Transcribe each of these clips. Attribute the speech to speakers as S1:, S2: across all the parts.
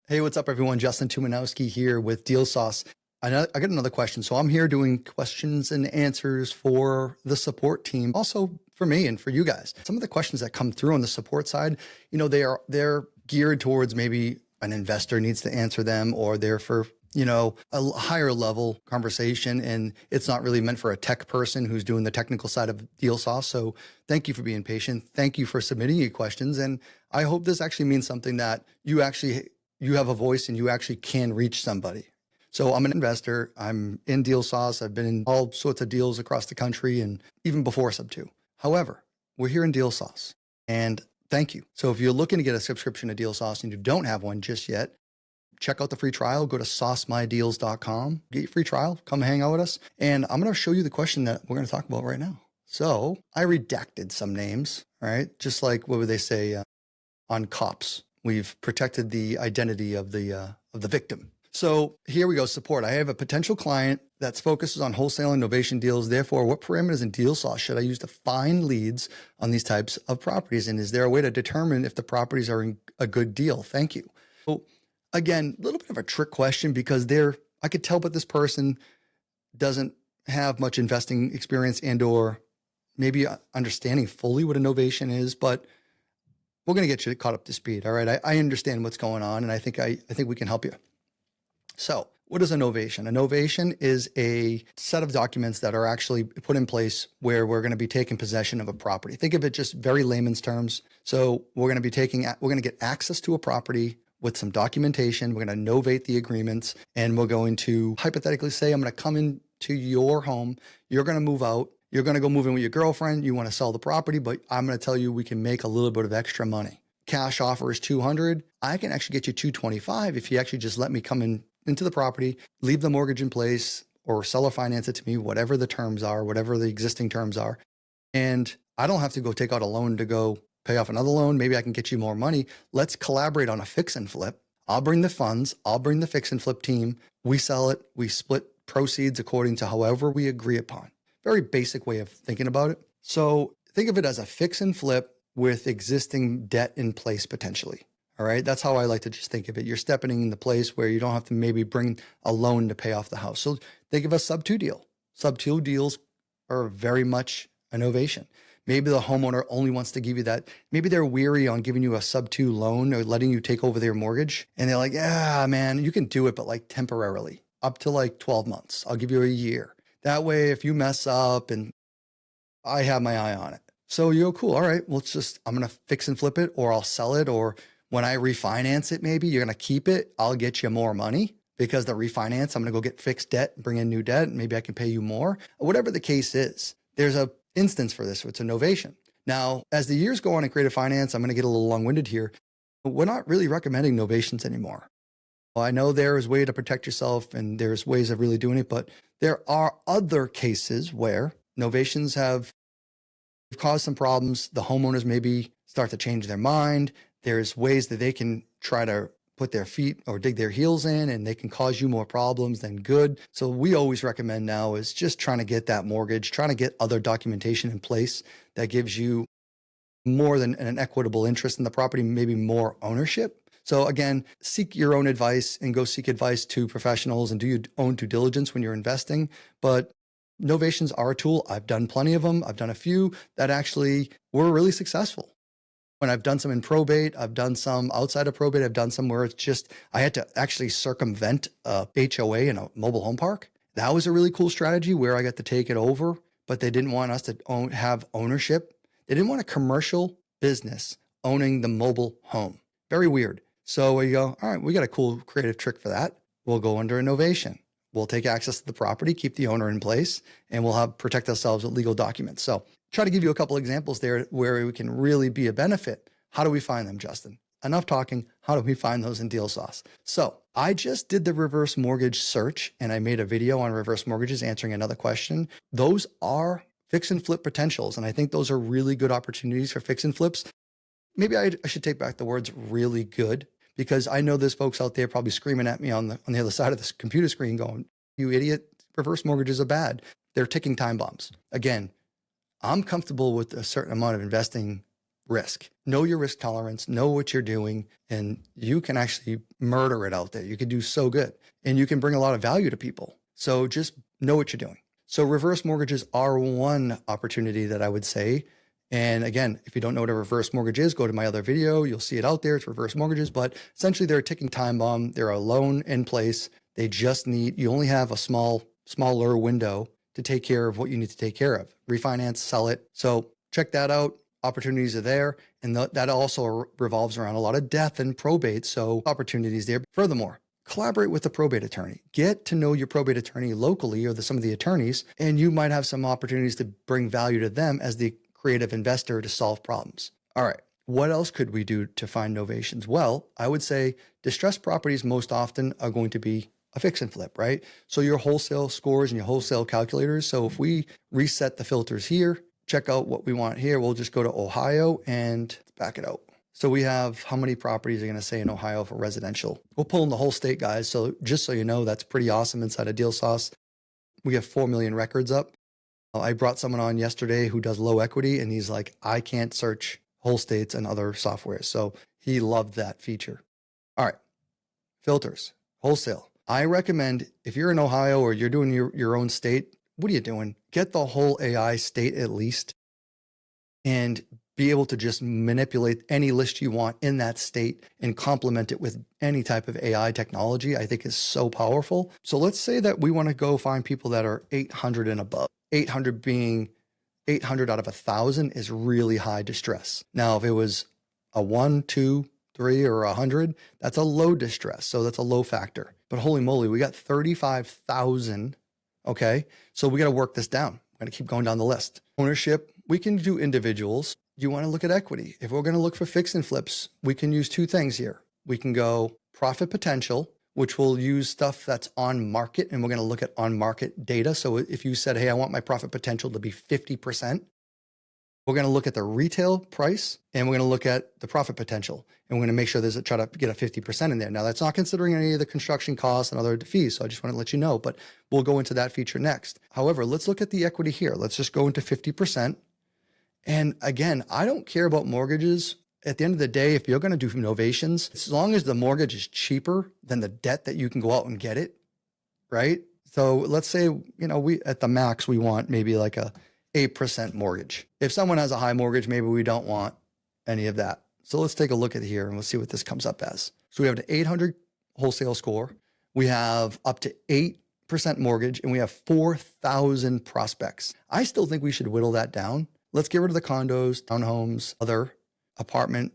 S1: Hey, what's up, everyone? Justin Tuminowski here with Deal Sauce. I got another question. So I'm here doing questions and answers for the support team, also for me and for you guys. Some of the questions that come through on the support side, they're geared towards maybe an investor needs to answer them, or they're for a higher level conversation, and it's not really meant for a tech person who's doing the technical side of Deal Sauce. So thank you for being patient. Thank you for submitting your questions. And I hope this actually means something, that you have a voice and you actually can reach somebody. So I'm an investor. I'm in Deal Sauce. I've been in all sorts of deals across the country and even before Subto. However, we're here in Deal Sauce, and thank you. So if you're looking to get a subscription to Deal Sauce and you don't have one just yet, check out the free trial. Go to saucemydeals.com, get your free trial, come hang out with us. And I'm going to show you the question that we're going to talk about right now. So I redacted some names, right? Just like, what would they say on cops? We've protected the identity of the victim. So here we go, support. I have a potential client that focuses on wholesale and novation deals. Therefore, what parameters in Deal Sauce should I use to find leads on these types of properties? And is there a way to determine if the properties are in a good deal? Thank you. So again, a little bit of a trick question, because I could tell, but this person doesn't have much investing experience and or maybe understanding fully what a novation is, but we're going to get you caught up to speed. All right. I understand what's going on, and I think we can help you. So what is a novation? A novation is a set of documents that are actually put in place where we're going to be taking possession of a property. Think of it just very layman's terms. So we're going to get access to a property with some documentation. We're going to novate the agreements, and we're going to hypothetically say, I'm going to come into your home. You're going to move out. You're going to go move in with your girlfriend. You want to sell the property, but I'm going to tell you we can make a little bit of extra money. Cash offer is $200. I can actually get you $225 if you actually just let me come into the property, leave the mortgage in place, or sell or finance it to me, whatever the terms are, whatever the existing terms are. And I don't have to go take out a loan to go pay off another loan. Maybe I can get you more money. Let's collaborate on a fix and flip. I'll bring the funds. I'll bring the fix and flip team. We sell it. We split proceeds according to however we agree upon. Very basic way of thinking about it. So think of it as a fix and flip with existing debt in place potentially. All right. That's how I like to just think of it. You're stepping in the place where you don't have to maybe bring a loan to pay off the house. So think of a sub-2 deal. Sub-2 deals are very much a novation. Maybe the homeowner only wants to give you that. Maybe they're weary on giving you a sub-2 loan or letting you take over their mortgage. And they're like, yeah, man, you can do it, but like temporarily, up to like 12 months. I'll give you a year. That way, if you mess up, and I have my eye on it. So you go, cool. All right, well, I'm going to fix and flip it, or I'll sell it. Or when I refinance it, maybe you're going to keep it. I'll get you more money because the refinance, I'm going to go get fixed debt, bring in new debt. And maybe I can pay you more. Whatever the case is, there's a instance for this. So it's a novation. Now, as the years go on in creative finance, I'm going to get a little long-winded here, but we're not really recommending novations anymore. Well, I know there is a way to protect yourself and there's ways of really doing it, but there are other cases where novations have caused some problems. The homeowners maybe start to change their mind. There's ways that they can try to put their feet or dig their heels in, and they can cause you more problems than good. So we always recommend now is just trying to get that mortgage, trying to get other documentation in place that gives you more than an equitable interest in the property, maybe more ownership. So again, seek your own advice and go seek advice to professionals and do your own due diligence when you're investing. But novations are a tool. I've done plenty of them. I've done a few that actually were really successful. When I've done some in probate, I've done some outside of probate. I've done some where it's just, I had to actually circumvent a HOA in a mobile home park. That was a really cool strategy where I got to take it over, but they didn't want us to have ownership. They didn't want a commercial business owning the mobile home. Very weird. So we go, all right, we got a cool creative trick for that. We'll go under a novation. We'll take access to the property, keep the owner in place, and we'll protect ourselves with legal documents. So try to give you a couple examples there where we can really be a benefit. How do we find them, Justin? Enough talking. How do we find those in Deal Sauce? So I just did the reverse mortgage search, and I made a video on reverse mortgages answering another question. Those are fix and flip potentials, and I think those are really good opportunities for fix and flips. Maybe I should take back the words really good, because I know there's folks out there probably screaming at me on the other side of this computer screen going, you idiot, reverse mortgages are bad. They're ticking time bombs. Again, I'm comfortable with a certain amount of investing risk. Know your risk tolerance, know what you're doing, and you can actually murder it out there. You can do so good, and you can bring a lot of value to people. So just know what you're doing. So reverse mortgages are one opportunity that I would say. And again, if you don't know what a reverse mortgage is, go to my other video. You'll see it out there. It's reverse mortgages, but essentially they're a ticking time bomb. They're a loan in place. They just need, you only have a smaller window to take care of what you need to take care of. Refinance, sell it. So check that out. Opportunities are there. And that also revolves around a lot of death and probate. So opportunities there. Furthermore, collaborate with the probate attorney. Get to know your probate attorney locally or some of the attorneys, and you might have some opportunities to bring value to them as the creative investor to solve problems. All right. What else could we do to find novations? Well, I would say distressed properties most often are going to be a fix and flip, right? So your wholesale scores and your wholesale calculators. So if we reset the filters here, check out what we want here, we'll just go to Ohio and back it out. So we have how many properties are going to say in Ohio for residential. We'll pull in the whole state, guys. So just so you know, that's pretty awesome inside of Deal Sauce. We have 4 million records up. I brought someone on yesterday who does low equity, and he's like, I can't search whole states and other softwares. So he loved that feature. All right, filters, wholesale. I recommend if you're in Ohio or you're doing your own state, what are you doing? Get the whole AI state at least and be able to just manipulate any list you want in that state and complement it with any type of AI technology, I think is so powerful. So let's say that we want to go find people that are 800 and above. 800 being 800 out of 1,000 is really high distress. Now, if it was a 1, 2, 3, or 100, that's a low distress. So that's a low factor. But holy moly, we got 35,000. Okay. So we got to work this down. We're going to keep going down the list. Ownership, we can do individuals. You want to look at equity. If we're going to look for fix and flips, we can use 2 things here. We can go profit potential, which will use stuff that's on market, and we're going to look at on market data. So if you said, hey, I want my profit potential to be 50%, we're going to look at the retail price and we're going to look at the profit potential. And we're going to make sure try to get a 50% in there. Now that's not considering any of the construction costs and other fees. So I just want to let you know, but we'll go into that feature next. However, let's look at the equity here. Let's just go into 50%. And again, I don't care about mortgages. At the end of the day, if you're going to do novations, as long as the mortgage is cheaper than the debt that you can go out and get it, right? So let's say, we at the max, we want maybe like a 8% mortgage. If someone has a high mortgage, maybe we don't want any of that. So let's take a look at here and we'll see what this comes up as. So we have an 800 wholesale score. We have up to 8% mortgage and we have 4,000 prospects. I still think we should whittle that down. Let's get rid of the condos, townhomes, other apartment,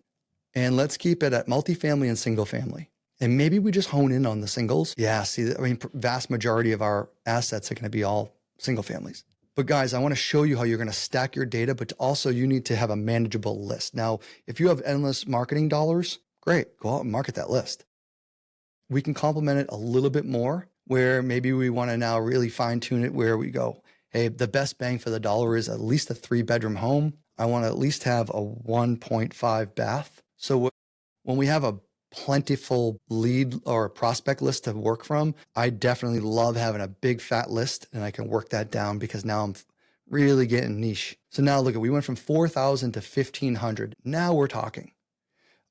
S1: and let's keep it at multifamily and single family. And maybe we just hone in on the singles. Yeah, see, vast majority of our assets are going to be all single families. But guys, I want to show you how you're going to stack your data, but also you need to have a manageable list. Now, if you have endless marketing dollars, great, go out and market that list. We can complement it a little bit more where maybe we want to now really fine tune it where we go, hey, the best bang for the dollar is at least a 3-bedroom home. I want to at least have a 1.5 bath. So when we have a plentiful lead or prospect list to work from, I definitely love having a big fat list and I can work that down because now I'm really getting niche. So now look, we went from 4,000 to 1,500. Now we're talking.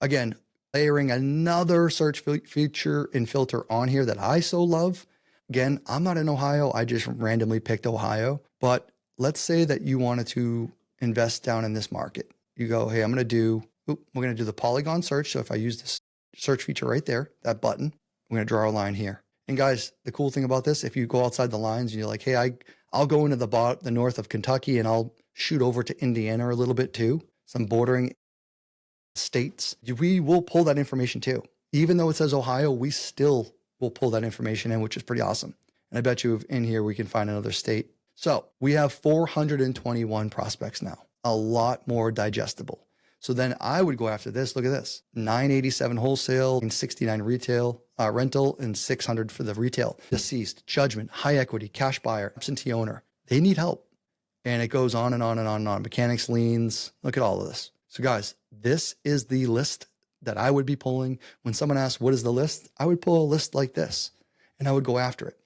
S1: Again, layering another search feature and filter on here that I so love. Again, I'm not in Ohio. I just randomly picked Ohio, but let's say that you wanted to invest down in this market. You go, hey, we're going to do the polygon search. So if I use this search feature right there, that button, I'm going to draw a line here. And guys, the cool thing about this, if you go outside the lines and you're like, hey, I'll go into the north of Kentucky and I'll shoot over to Indiana a little bit too, some bordering states, we will pull that information too. Even though it says Ohio, we still will pull that information in, which is pretty awesome. And I bet you in here, we can find another state. So we have 421 prospects now, a lot more digestible. So then I would go after this. Look at this, 987 wholesale and 69 retail, rental and 600 for the retail. Deceased, judgment, high equity, cash buyer, absentee owner. They need help. And it goes on and on and on and on. Mechanics, liens, look at all of this. So guys, this is the list that I would be pulling. When someone asks, what is the list? I would pull a list like this and I would go after it.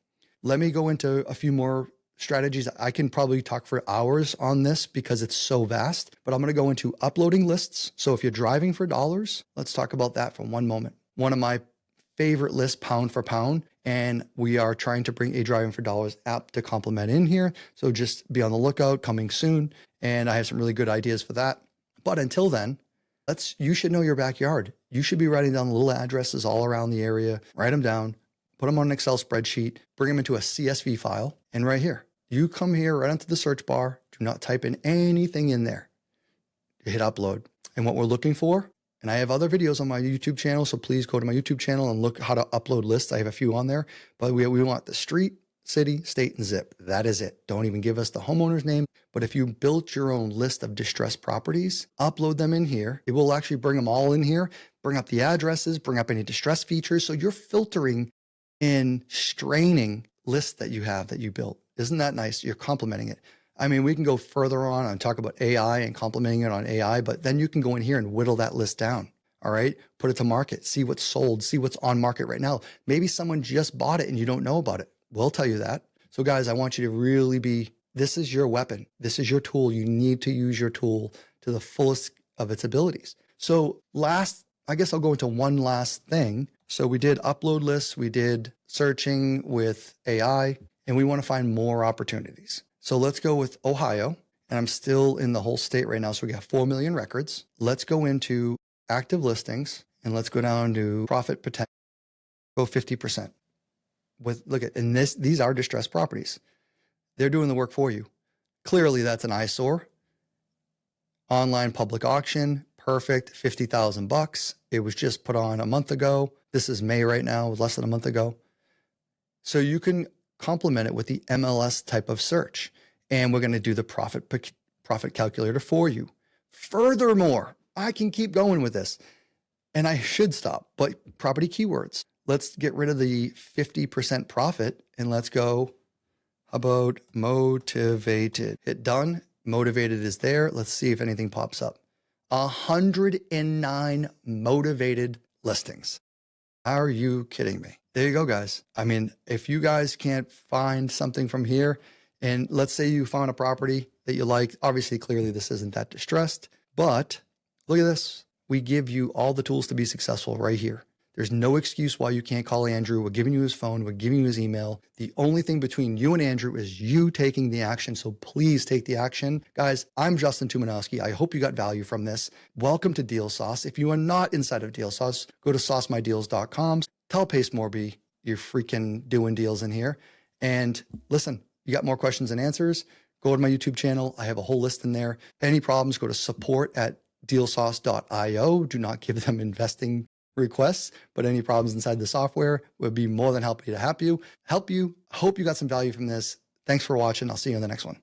S1: Let me go into a few more strategies. I can probably talk for hours on this because it's so vast, but I'm going to go into uploading lists. So if you're driving for dollars, let's talk about that for one moment. One of my favorite lists, pound for pound, and we are trying to bring a driving for dollars app to complement in here. So just be on the lookout, coming soon. And I have some really good ideas for that. But until then, you should know your backyard. You should be writing down little addresses all around the area, write them down, put them on an Excel spreadsheet, bring them into a CSV file. And right here, you come here right onto the search bar, do not type in anything in there. Hit upload. And what we're looking for, and I have other videos on my YouTube channel, so please go to my YouTube channel and look how to upload lists. I have a few on there, but we want the street, city, state, and zip. That is it. Don't even give us the homeowner's name. But if you built your own list of distressed properties, upload them in here. It will actually bring them all in here, bring up the addresses, bring up any distress features. So you're filtering and straining lists that you have that you built. Isn't that nice? You're complementing it. I mean, we can go further on and talk about AI and complementing it on AI, but then you can go in here and whittle that list down. All right. Put it to market, see what's sold, see what's on market right now. Maybe someone just bought it and you don't know about it. We'll tell you that. So guys, I want you to really this is your weapon. This is your tool. You need to use your tool to the fullest of its abilities. So I guess I'll go into one last thing. So we did upload lists, we did searching with AI, and we want to find more opportunities. So let's go with Ohio, and I'm still in the whole state right now. So we got 4 million records. Let's go into active listings, and let's go down to profit potential, go 50%. These are distressed properties. They're doing the work for you. Clearly that's an eyesore. Online public auction, perfect, $50,000. It was just put on a month ago. This is May right now, less than a month ago. So you can complement it with the MLS type of search. And we're going to do the profit calculator for you. Furthermore, I can keep going with this and I should stop, but property keywords. Let's get rid of the 50% profit and let's go about motivated. Hit done. Motivated is there. Let's see if anything pops up. 109 motivated listings. Are you kidding me? There you go, guys. I mean, if you guys can't find something from here, and let's say you found a property that you like, obviously, clearly this isn't that distressed, but look at this. We give you all the tools to be successful right here. There's no excuse why you can't call Andrew. We're giving you his phone. We're giving you his email. The only thing between you and Andrew is you taking the action. So please take the action. Guys, I'm Justin Tuminowski. I hope you got value from this. Welcome to Deal Sauce. If you are not inside of Deal Sauce, go to saucemydeals.com. Tell Pace Morby you're freaking doing deals in here. And listen, you got more questions and answers, go to my YouTube channel. I have a whole list in there. Any problems, go to support@dealsauce.io. Do not give them investing requests, but any problems inside the software, would be more than happy to help you. Hope you got some value from this. Thanks for watching. I'll see you in the next one.